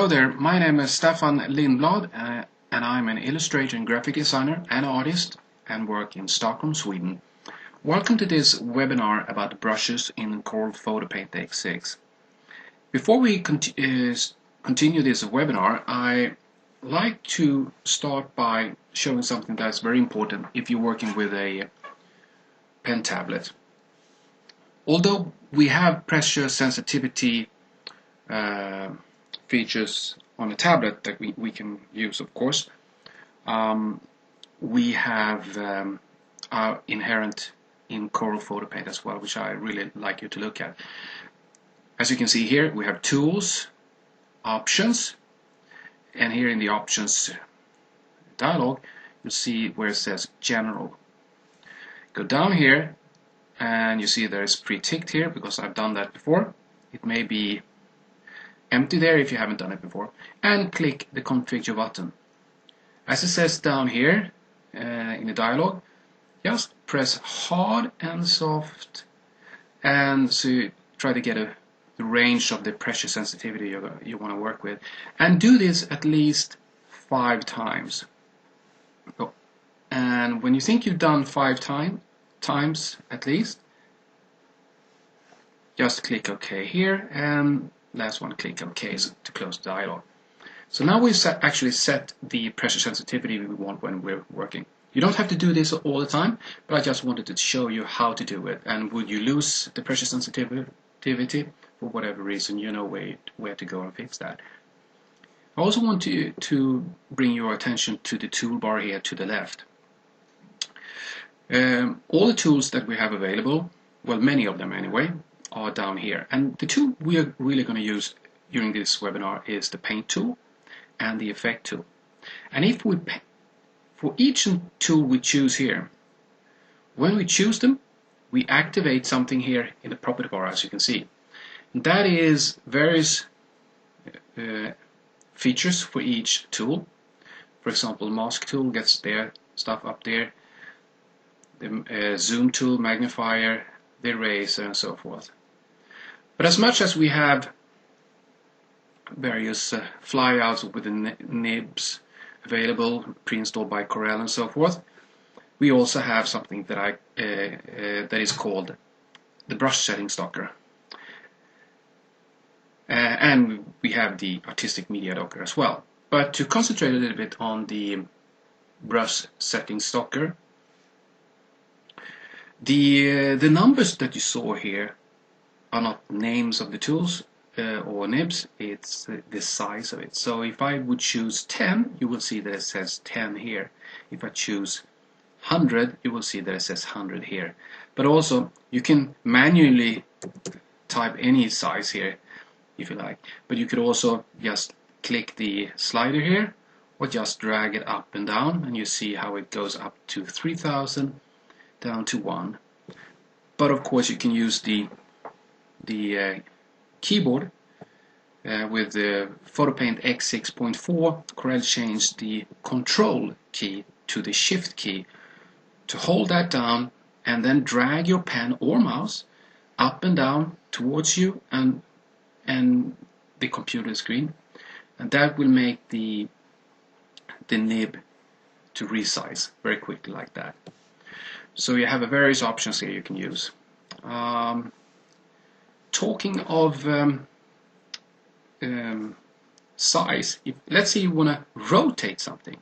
Hello there, my name is Stefan Lindblad and I'm an illustrator and graphic designer and artist and work in Stockholm, Sweden. Welcome to this webinar about brushes in Corel PHOTO PAINT X6. Before we continue this webinar, I like to start by showing something that's very important if you're working with a pen tablet. Although we have pressure sensitivity features on a tablet that we can use, of course, we have our inherent in Corel PHOTO PAINT as well, which I really like you to look at. As you can see here, we have tools, options, and here in the options dialog you'll see where it says general. Go down here and you see there's pre-ticked here because I've done that before. It may be empty there if you haven't done it before, and click the configure button. As it says down here in the dialog, just press hard and soft, and so you try to get the range of the pressure sensitivity you want to work with, and do this at least 5 times. And when you think you've done 5 times at least, just click OK here, and last one, click OK to close the dialog. So now we've actually set the pressure sensitivity we want when we're working. You don't have to do this all the time, but I just wanted to show you how to do it. And would you lose the pressure sensitivity for whatever reason, you know where to go and fix that. I also want to bring your attention to the toolbar here to the left. All the tools that we have available, well, many of them anyway, are down here, and the tool we are really going to use during this webinar is the paint tool and the effect tool. And if we for each tool we choose here, when we choose them, we activate something here in the property bar, as you can see. And that is various features for each tool. For example, mask tool gets their stuff up there, the zoom tool, magnifier, the eraser, and so forth. But as much as we have various flyouts with the nibs available, pre-installed by Corel and so forth, we also have something that that is called the brush setting docker. And we have the artistic media docker as well. But to concentrate a little bit on the brush setting docker, the numbers that you saw here are not names of the tools or nibs, it's the size of it. So if I would choose 10, you will see that it says 10 here. If I choose 100, you will see that it says 100 here. But also you can manually type any size here if you like, but you could also just click the slider here or just drag it up and down, and you see how it goes up to 3000 down to 1. But of course you can use the keyboard with the PHOTO PAINT X6.4. Corel changed the control key to the shift key to hold that down and then drag your pen or mouse up and down towards you and the computer screen, and that will make the nib to resize very quickly like that. So you have various options here you can use. Talking of size, let's say you want to rotate something.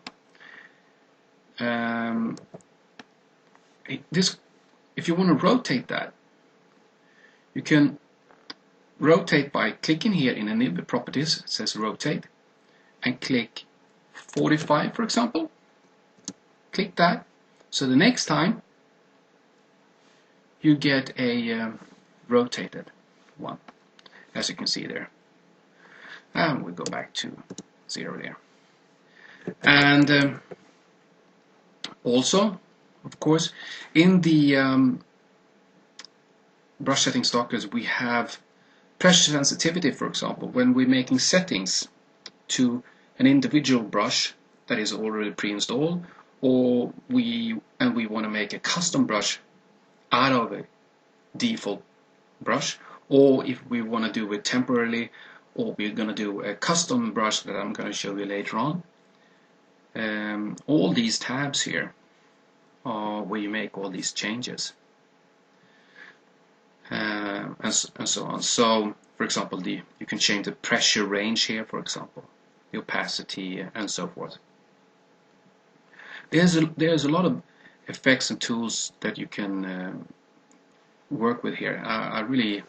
If you want to rotate that, you can rotate by clicking here in the nib properties, it says rotate, and click 45 for example. Click that, so the next time you get a rotated one, as you can see there. And we go back to 0 there. And also, of course, in the brush setting dockers we have pressure sensitivity. For example, when we're making settings to an individual brush that is already pre-installed, or we want to make a custom brush out of a default brush, or if we want to do it temporarily or we're going to do a custom brush that I'm going to show you later on. All these tabs here are where you make all these changes, and so on. So, for example, you can change the pressure range here, for example, the opacity, and so forth. There's a lot of effects and tools that you can work with here. I really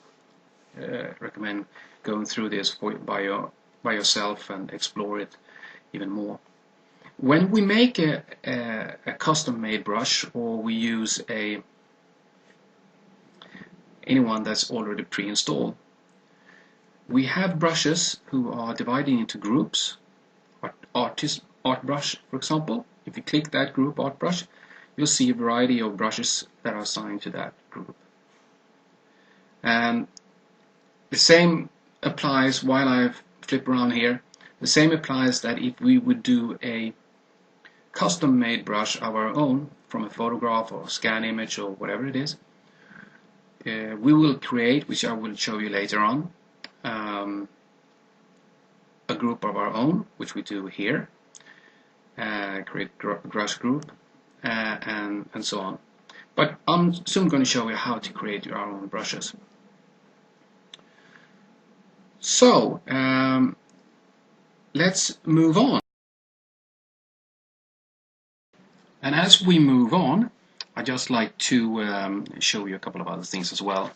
recommend going through this by yourself and explore it even more. When we make a custom-made brush, or we use anyone that's already pre-installed, we have brushes who are divided into groups. Art brush, for example. If you click that group, art brush, you'll see a variety of brushes that are assigned to that group. And the same applies, while I flip around here, the same applies that if we would do a custom-made brush of our own from a photograph or scan image or whatever it is, we will create, which I will show you later on, a group of our own, which we do here, create brush group, and so on. But I'm soon going to show you how to create your own brushes. So let's move on. And as we move on, I'd just like to show you a couple of other things as well.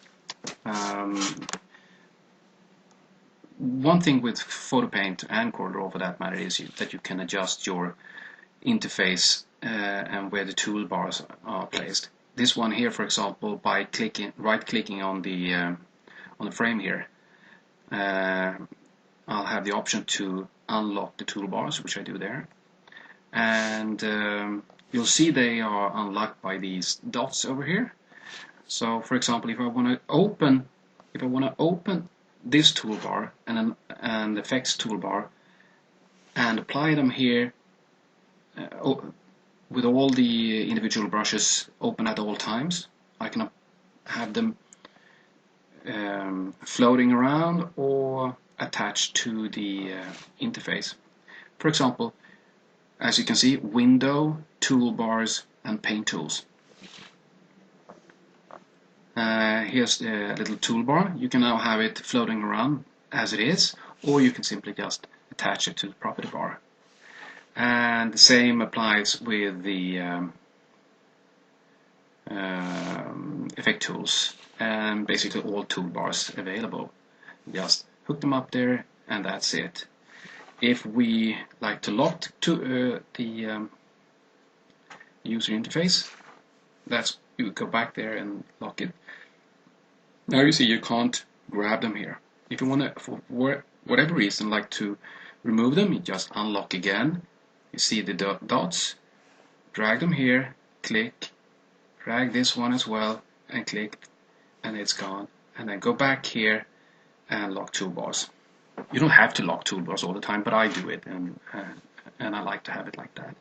One thing with Photo Paint and CorelDRAW, for that matter, is that you can adjust your interface and where the toolbars are placed. This one here, for example, by right-clicking on the frame here, I'll have the option to unlock the toolbars, which I do there, and you'll see they are unlocked by these dots over here. So, for example, if I want to open this toolbar and an effects toolbar and apply them here with all the individual brushes open at all times, I can have them floating around or attached to the interface. For example, as you can see, window, toolbars, and paint tools. Here's the little toolbar. You can now have it floating around as it is, or you can simply just attach it to the property bar. And the same applies with the effect tools and basically all toolbars available. Just hook them up there, and that's it. If we like to lock to the user interface, you go back there and lock it. Now you see you can't grab them here. If you want to, for whatever reason, like to remove them, you just unlock again. You see the dots, drag them here, click, drag this one as well, and click, and it's gone. And then go back here and lock toolbars. You don't have to lock toolbars all the time, but I do it, and I like to have it like that.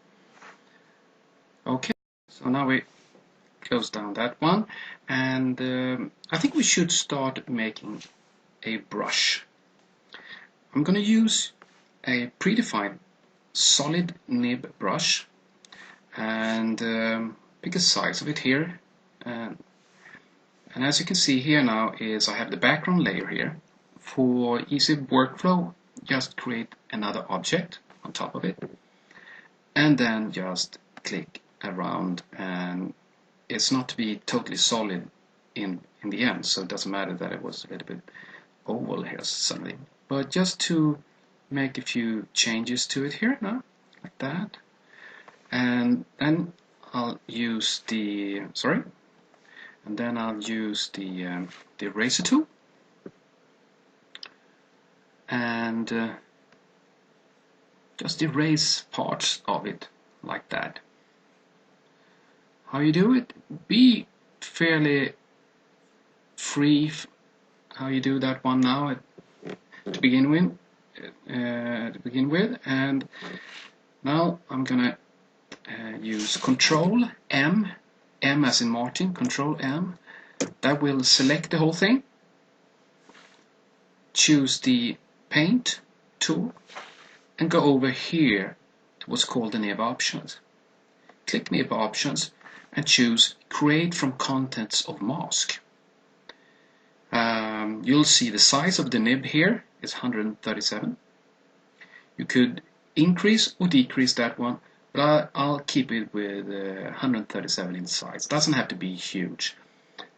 Okay, so now we close down that one, and I think we should start making a brush. I'm going to use a predefined solid nib brush, and pick a size of it here, and as you can see here now is I have the background layer here. For easy workflow, just create another object on top of it, and then just click around, and it's not to be totally solid in the end, so it doesn't matter that it was a little bit oval here suddenly, but just to make a few changes to it here now, like that. And then I'll use the eraser tool, and just erase parts of it like that. How you do it? Be fairly free how you do that one now to begin with. And now I'm gonna use Control M as in Martin, Control M. That will select the whole thing. Choose the Paint tool and go over here to what's called the nib options. Click nib options and choose create from contents of mask. You'll see the size of the nib here is 137. You could increase or decrease that one, but I'll keep it with 137 in size. It doesn't have to be huge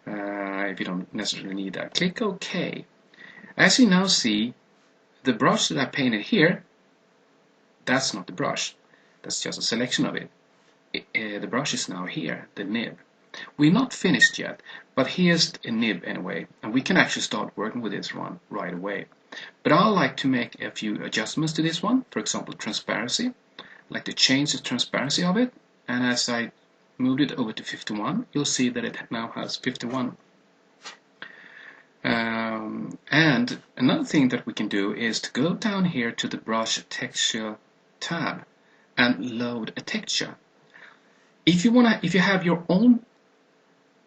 if you don't necessarily need that. Click OK. As you now see, the brush that I painted here, that's not the brush. That's just a selection of it. The brush is now here, the nib. We're not finished yet, but here's a nib anyway, and we can actually start working with this one right away. But I like to make a few adjustments to this one. For example, transparency. I like to change the transparency of it, and as I moved it over to 51, you'll see that it now has 51. And another thing that we can do is to go down here to the brush texture tab and load a texture. If you have your own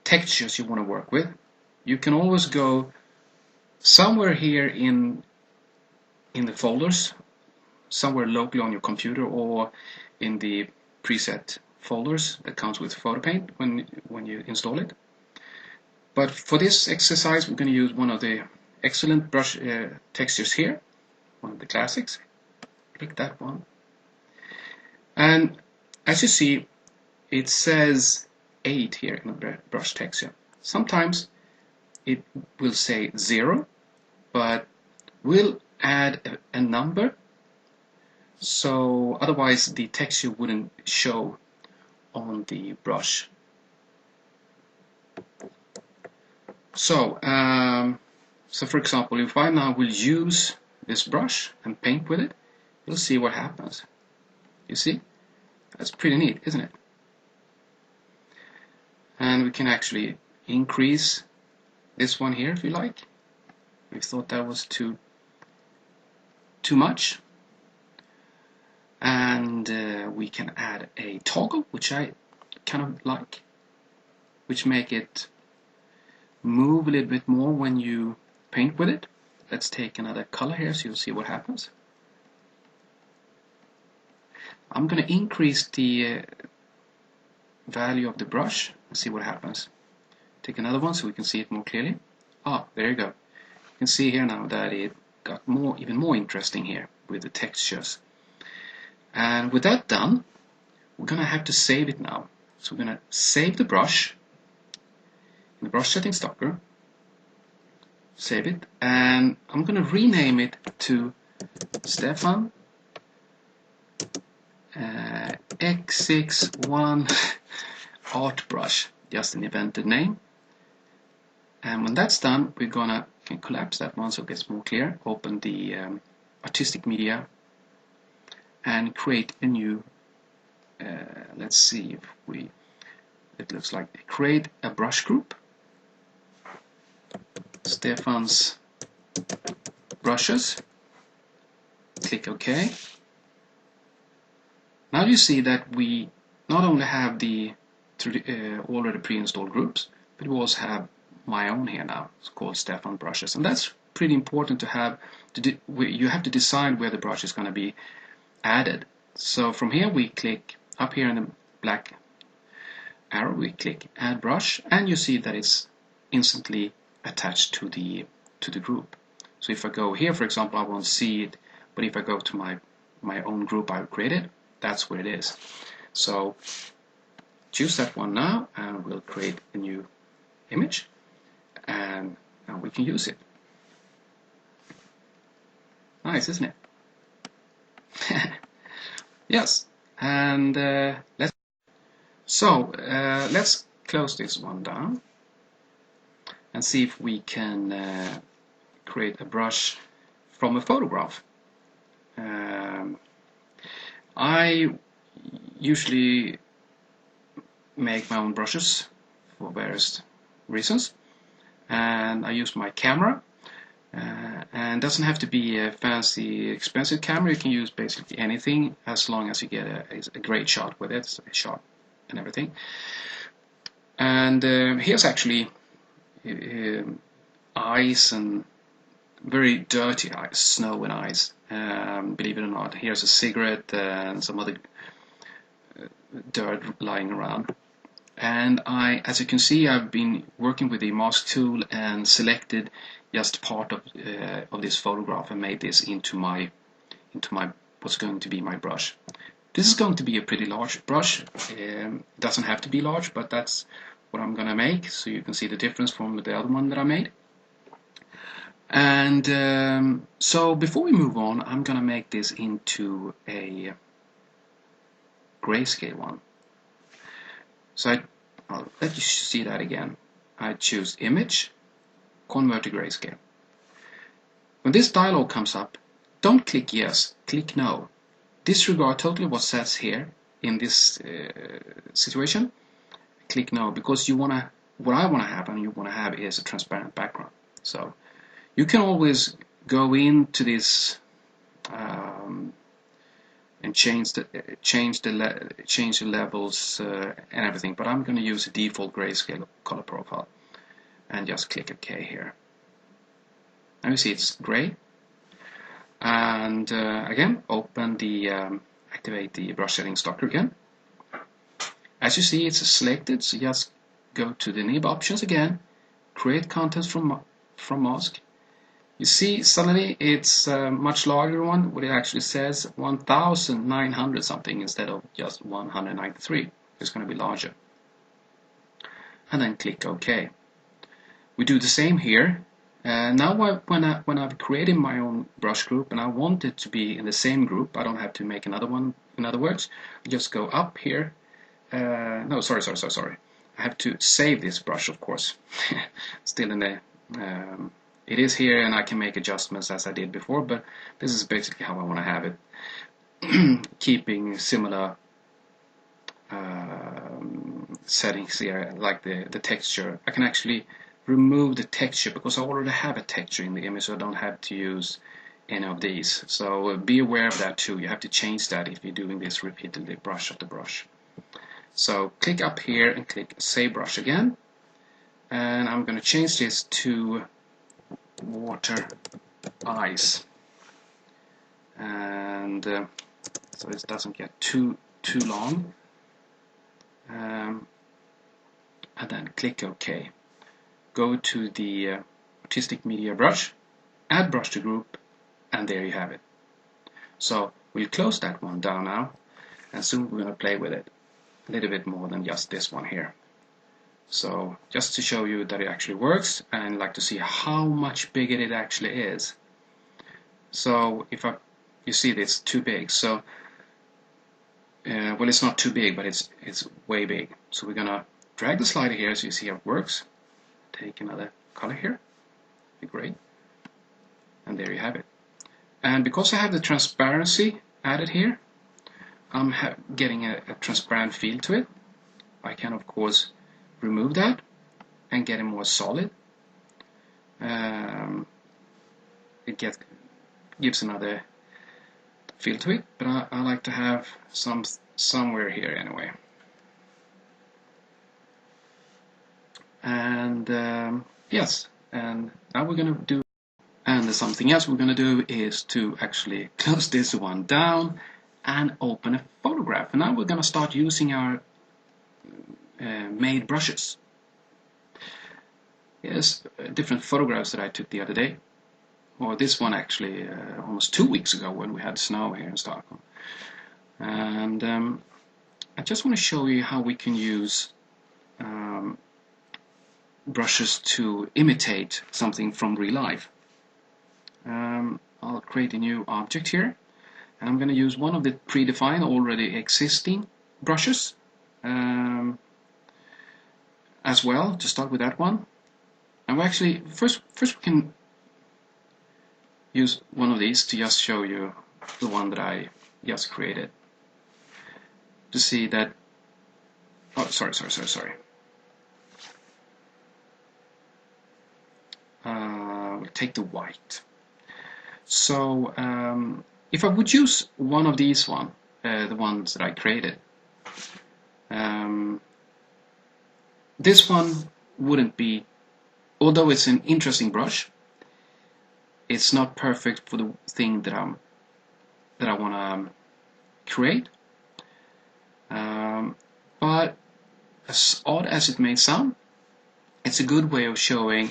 textures you want to work with, you can always go somewhere here in the folders, somewhere locally on your computer or in the preset folders that comes with Photo Paint when you install it. But for this exercise, we're going to use one of the excellent brush textures here, one of the classics. Click that one. And as you see, it says 8 here in the brush texture. Sometimes it will say 0, but we'll add a number, so otherwise the texture wouldn't show on the brush. So for example, if I now will use this brush and paint with it, you'll see what happens. You see? That's pretty neat, isn't it? And we can actually increase this one here if you like. We thought that was too much. And we can add a toggle, which I kind of like, which make it move a little bit more when you paint with it. Let's take another color here so you'll see what happens. I'm going to increase the value of the brush and see what happens. Take another one so we can see it more clearly. Ah, there you go. You can see here now that it got even more interesting here with the textures. And with that done, we're going to have to save it now. So we're going to save the brush in the brush settings docker. Save it, and I'm going to rename it to Stefan X61 Art Brush, just an invented name. And when that's done, we're gonna collapse that one so it gets more clear. Open the artistic media and create a new. Let's see if it looks like create a brush group. Stefan's brushes. Click OK. Now you see that we not only have the already pre-installed groups, but we also have my own here now. It's called Stefan Brushes, and that's pretty important to have. You have to decide where the brush is going to be added. So from here we click up here in the black arrow, we click Add Brush, and you see that it's instantly attached to the group. So if I go here, for example, I won't see it, but if I go to my own group I've created, that's where it is. So choose that one now, and we'll create a new image, and now we can use it. Nice, isn't it? Yes, and let's close this one down and see if we can create a brush from a photograph. I usually make my own brushes for various reasons, and I use my camera, and it doesn't have to be a fancy expensive camera. You can use basically anything as long as you get a great shot with it, so a shot and everything. And here's actually eyes and very dirty ice, snow and ice. Believe it or not, here's a cigarette and some other dirt lying around. And as you can see, I've been working with the mask tool and selected just part of this photograph and made this into my what's going to be my brush. This is going to be a pretty large brush. It doesn't have to be large, but that's what I'm gonna make, so you can see the difference from the other one that I made. And so before we move on, I'm gonna make this into a grayscale one. So I'll let you see that again. I choose Image, Convert to Grayscale. When this dialog comes up, don't click Yes, click No. Disregard totally what says here in this situation. Click No, because what I want to have and you want to have is a transparent background. So you can always go into this and change the levels and everything, but I'm going to use a default grayscale color profile and just click OK here. Now you see it's gray, and again open the activate the brush settings docker again. As you see, it's selected, so just go to the nib options again, create contents from mask. You see suddenly it's a much larger one, what it actually says 1900 something instead of just 193. It's going to be larger. And then click OK. We do the same here. Now when I've created my own brush group and I want it to be in the same group, I don't have to make another one. In other words, I just go up here. No, sorry. I have to save this brush, of course. Still in the it is here, and I can make adjustments as I did before, but this is basically how I want to have it. Keeping similar settings here, like the texture. I can actually remove the texture because I already have a texture in the image, so I don't have to use any of these. So be aware of that too. You have to change that if you're doing this repeatedly, brush after brush. So click up here and click Save Brush again, and I'm going to change this to water ice, and so it doesn't get too long, and then click OK. Go to the artistic media brush, add brush to group, and there you have it. So we'll close that one down now, and soon we're going to play with it a little bit more than just this one here. So just to show you that it actually works, and like to see how much bigger it actually is. So if you see it's too big, so well, it's not too big, but it's way big. So we're gonna drag the slider here so you see how it works. Take another color here, great, and there you have it. And because I have the transparency added here, I'm getting a transparent feel to it. I can of course remove that and get it more solid. It gives another feel to it, but I like to have somewhere here anyway. And yes, and now we're going to do, and something else we're going to do is to actually close this one down and open a photograph. And now we're going to start using our made brushes. Yes, different photographs that I took the other day, or this one actually almost 2 weeks ago when we had snow here in Stockholm. And I just want to show you how we can use brushes to imitate something from real life. I'll create a new object here, and I'm going to use one of the predefined already existing brushes as well, to start with that one. And we actually first we can use one of these to just show you the one that I just created, to see that, oh sorry, we'll take the white. So if I would use one of these the ones that I created, this one wouldn't be, although it's an interesting brush, it's not perfect for the thing that I want to create. But as odd as it may sound, it's a good way of showing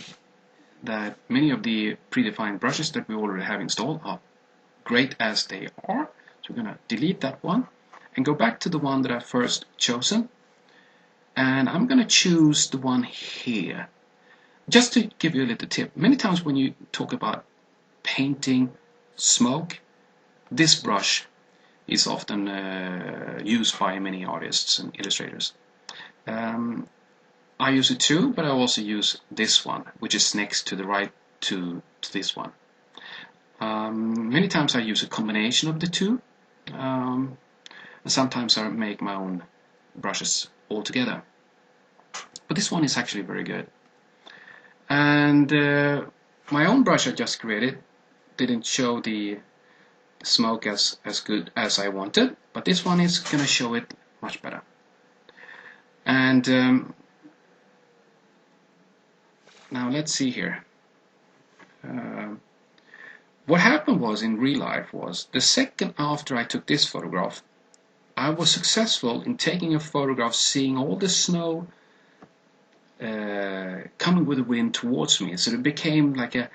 that many of the predefined brushes that we already have installed are great as they are. So we're going to delete that one and go back to the one that I first chosen, and I'm going to choose the one here. Just to give you a little tip, many times when you talk about painting smoke, this brush is often used by many artists and illustrators. I use it too, but I also use this one, which is next to the right to this one. Many times I use a combination of the two, and sometimes I make my own brushes all together. But this one is actually very good. And my own brush I just created didn't show the smoke as good as I wanted, but this one is going to show it much better. And now let's see here. What happened was, in real life, was the second after I took this photograph, I was successful in taking a photograph, seeing all the snow coming with the wind towards me. So it became like a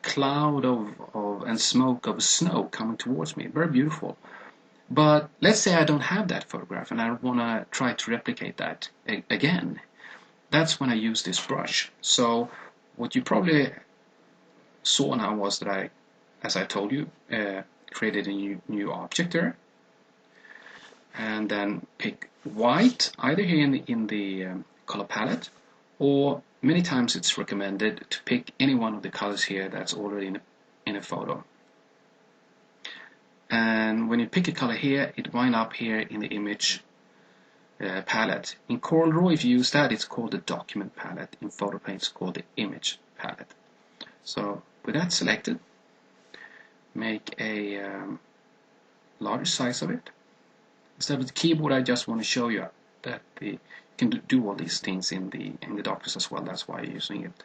cloud of and smoke of snow coming towards me. Very beautiful. But let's say I don't have that photograph and I want to try to replicate that again. That's when I use this brush. So what you probably saw now was that I, as I told you, created a new object there, and then pick white either here in the color palette, or many times it's recommended to pick any one of the colors here that's already in a photo. And when you pick a color here, it winds up here in the image palette. In CorelDRAW, if you use that, it's called the document palette. In Photo Paint, it's called the image palette. So with that selected, make a larger size of it. Instead of the keyboard, I just want to show you that you can do all these things in the documents as well. That's why I'm using it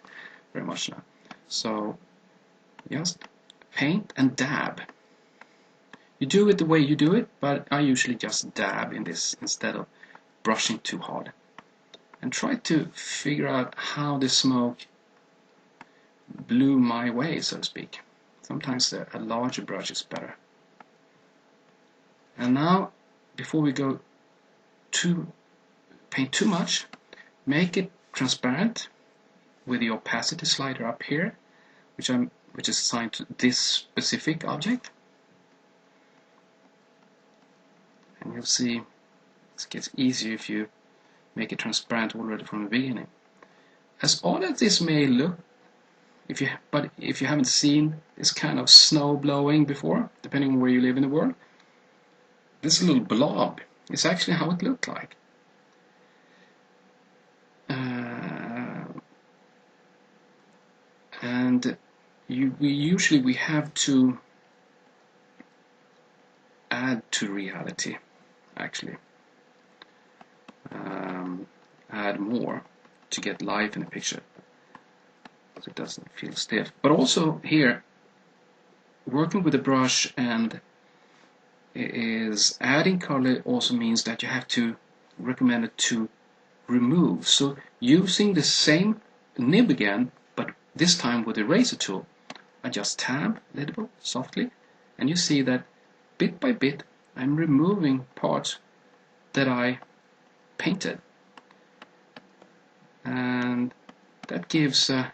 very much now. So just paint and dab. You do it the way you do it, but I usually just dab in this instead of brushing too hard. And try to figure out how the smoke blew my way, so to speak. Sometimes a larger brush is better. And now, before we go to paint too much, make it transparent with the opacity slider up here, which is assigned to this specific object. And you'll see it gets easier if you make it transparent already from the beginning. As odd as this may look, if you haven't seen this kind of snow blowing before, depending on where you live in the world, this little blob is actually how it looked like. And we have to add to reality, actually. Add more to get life in the picture, so it doesn't feel stiff. But also here, working with the brush and is adding color also means that you have to recommend it to remove. So using the same nib again, but this time with the eraser tool, I just tab a little bit softly, and you see that bit by bit I'm removing parts that I painted, and that gives a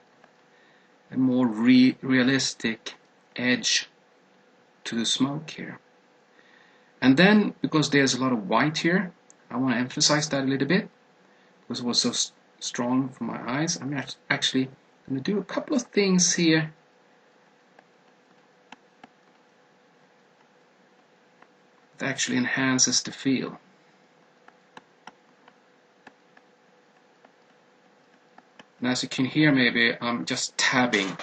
more realistic edge to the smoke here. And then, because there's a lot of white here, I want to emphasize that a little bit because it was so strong for my eyes. I'm actually going to do a couple of things here that actually enhances the feel. And as you can hear, maybe I'm just tabbing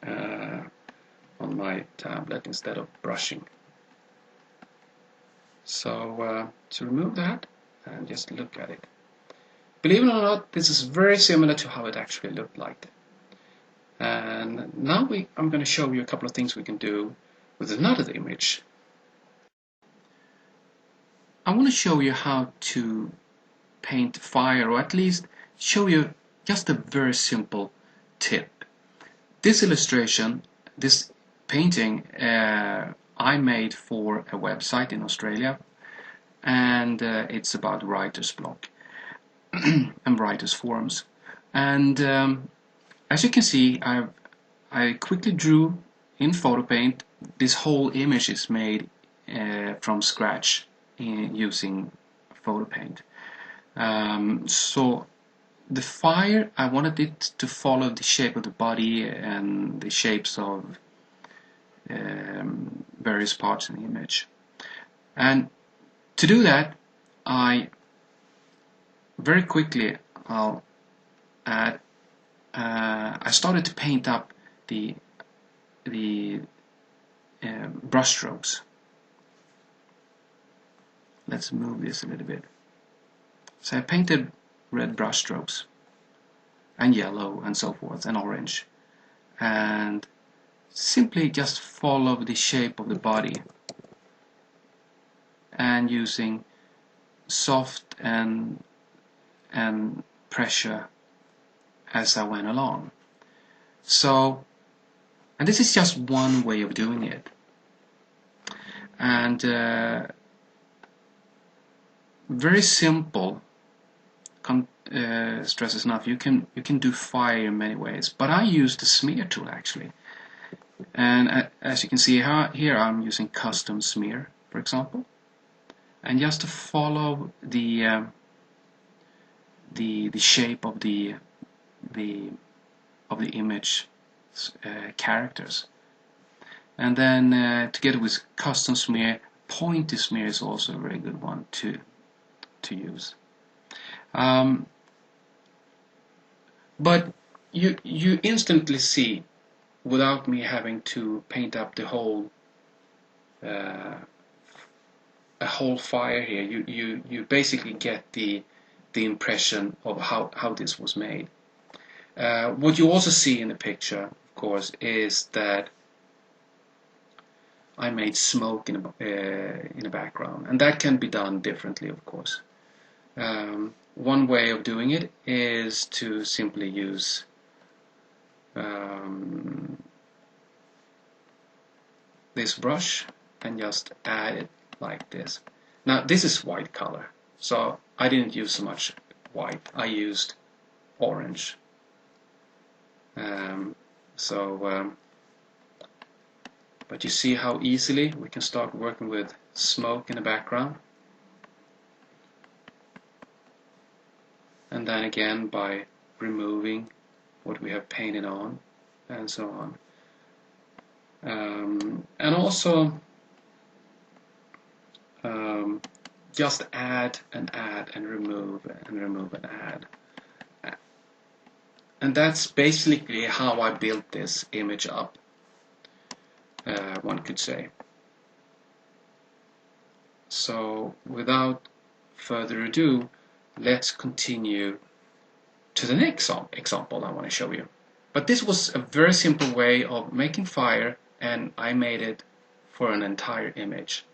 on my tablet instead of brushing. So to remove that and just look at it. Believe it or not, this is very similar to how it actually looked like. And now I'm going to show you a couple of things we can do with another image. I want to show you how to paint fire, or at least show you just a very simple tip. This illustration, this painting, I made for a website in Australia, and it's about writer's block and writer's forums. And as you can see, I quickly drew in Photo Paint. This whole image is made from scratch using Photo Paint. So the fire, I wanted it to follow the shape of the body and the shapes of various parts in the image. And to do that, I very quickly I'll add. I started to paint up the brush strokes. Let's move this a little bit. So I painted red brush strokes and yellow and so forth and orange, and simply just follow the shape of the body and using soft and pressure as I went along. So, and this is just one way of doing it, and very simple. Stresses enough. You can do fire in many ways, but I use the smear tool actually. And as you can see here, I'm using custom smear, for example, and just to follow the shape of the image characters. And then together with custom smear, pointy smear is also a very good one to use. But you instantly see, without me having to paint up the whole a whole fire here, you basically get the impression of how this was made. What you also see in the picture, of course, is that I made smoke in the background, and that can be done differently, of course. One way of doing it is to simply use this brush and just add it like this. Now this is white color, so I didn't use so much white. I used orange. But you see how easily we can start working with smoke in the background. And then again by removing what we have painted on, and so on. And also just add and remove and remove and add. And that's basically how I built this image up, one could say. So without further ado, let's continue to the next example I want to show you. But this was a very simple way of making fire, and I made it for an entire image.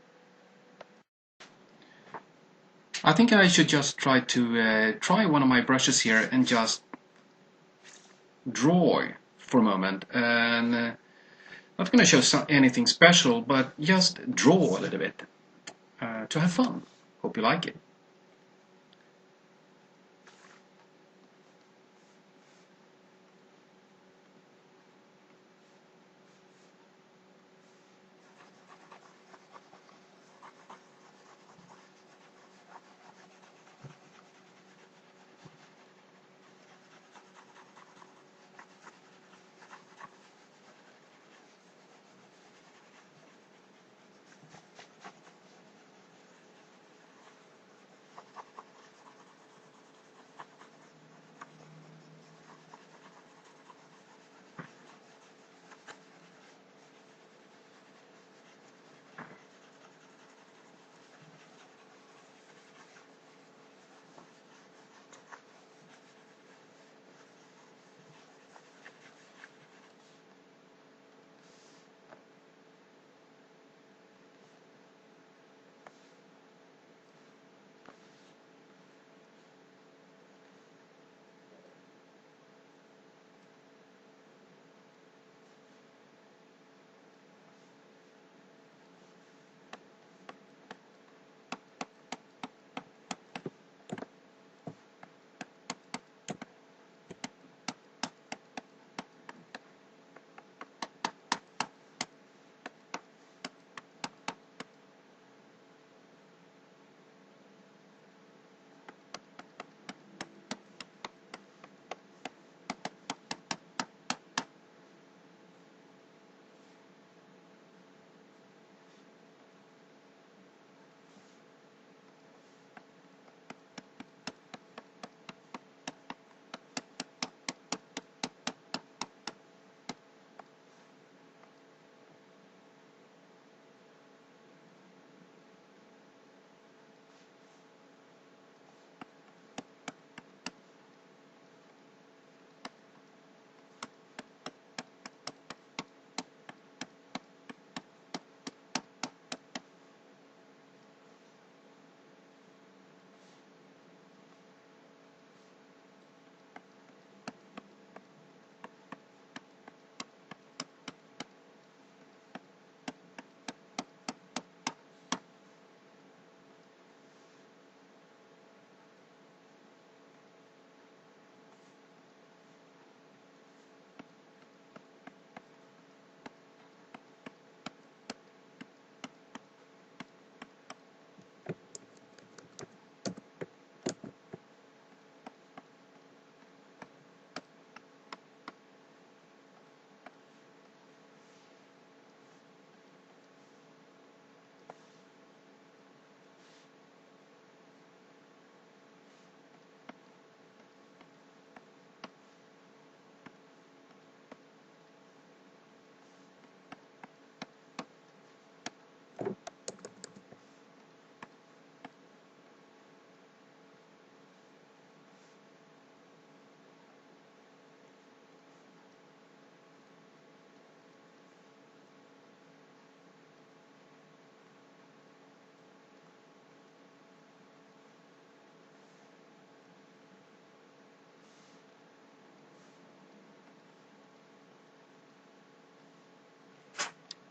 I think I should just try to try one of my brushes here and just draw for a moment. And not going to show anything special, but just draw a little bit to have fun. Hope you like it.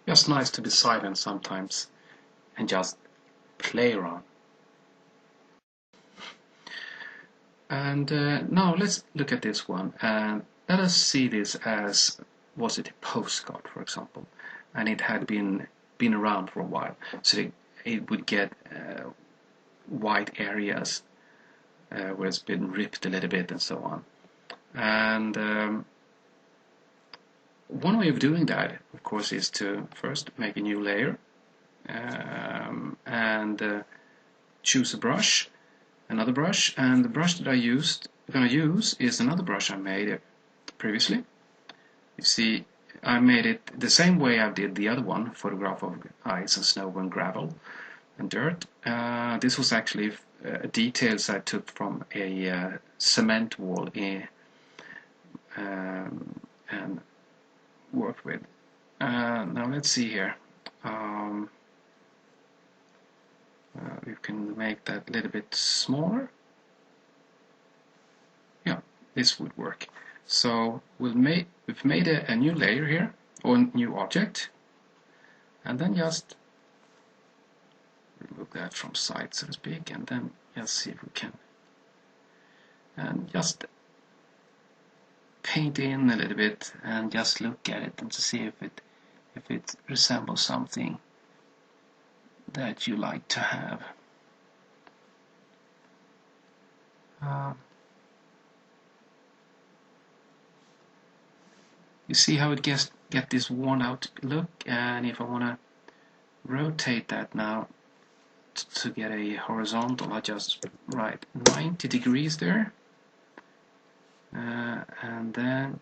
just nice to be silent sometimes and just play around. And now let's look at this one, and let us see this as, was it a postcard, for example, and it had been around for a while, so it would get white areas where it's been ripped a little bit and so on. And one way of doing that, of course, is to first make a new layer and choose a brush, another brush, and the brush that I'm going to use is another brush I made previously. You see, I made it the same way I did the other one, photograph of ice and snow and gravel and dirt. This was actually details I took from a cement wall and worked with. Now let's see here. We can make that a little bit smaller. Yeah, this would work. So we've made a new layer here, or a new object, and then just remove that from sight, so to speak, and then just see if we can, and just paint in a little bit and just look at it and to see if it resembles something that you like to have. You see how it get this worn out look, and if I want to rotate that now to get a horizontal, I just write 90 degrees there, and then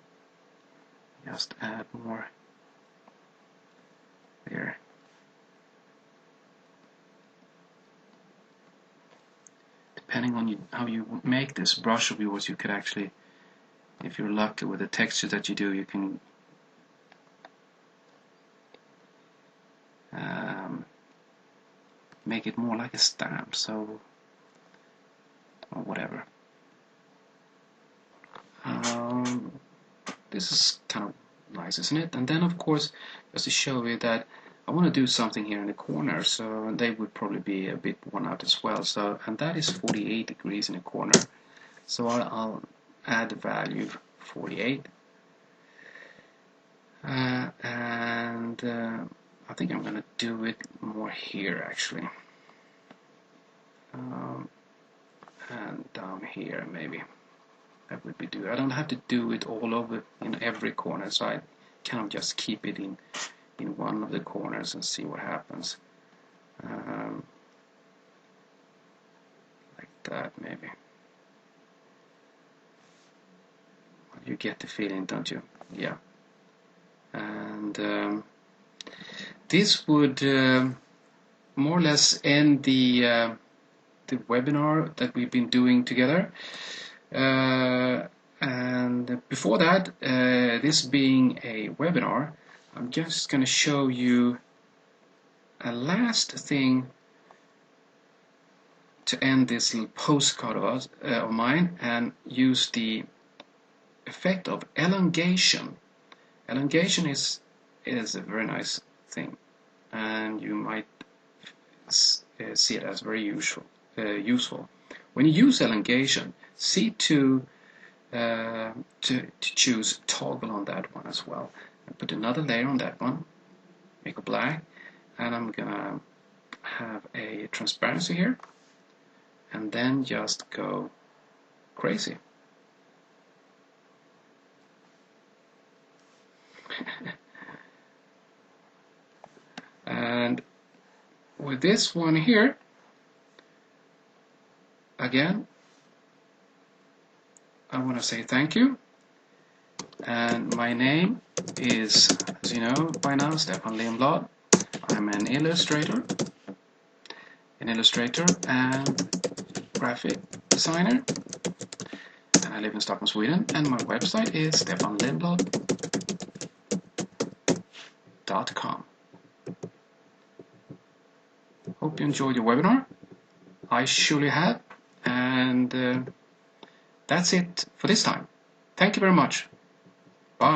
just add more there. Depending on how you make this brush of yours, you could actually, if you're lucky with the texture that you do, you can make it more like a stamp, so, or whatever. This is kind of nice, isn't it? And then, of course, just to show you that I want to do something here in the corner, so they would probably be a bit worn out as well. So, and that is 48 degrees in the corner. So I'll add the value 48, and I think I'm going to do it more here actually, and down here maybe. That would be do. I don't have to do it all over in every corner, so I kind of just keep it in one of the corners and see what happens. Like that maybe. You get the feeling, don't you? Yeah. And this would more or less end the webinar that we've been doing together. And before that, this being a webinar, I'm just going to show you a last thing to end this little postcard of mine, and use the effect of elongation. Elongation is a very nice thing, and you might see it as very useful. When you use elongation, see to choose toggle on that one as well, and put another layer on that one, make it black, and I'm gonna have a transparency here, and then just go crazy. And with this one here, again, I want to say thank you. And my name is, as you know by now, Stefan Lindblad. I'm an illustrator and graphic designer, and I live in Stockholm, Sweden. And my website is stefanlindblad.com. Hope you enjoyed your webinar. I surely have, and that's it for this time. Thank you very much.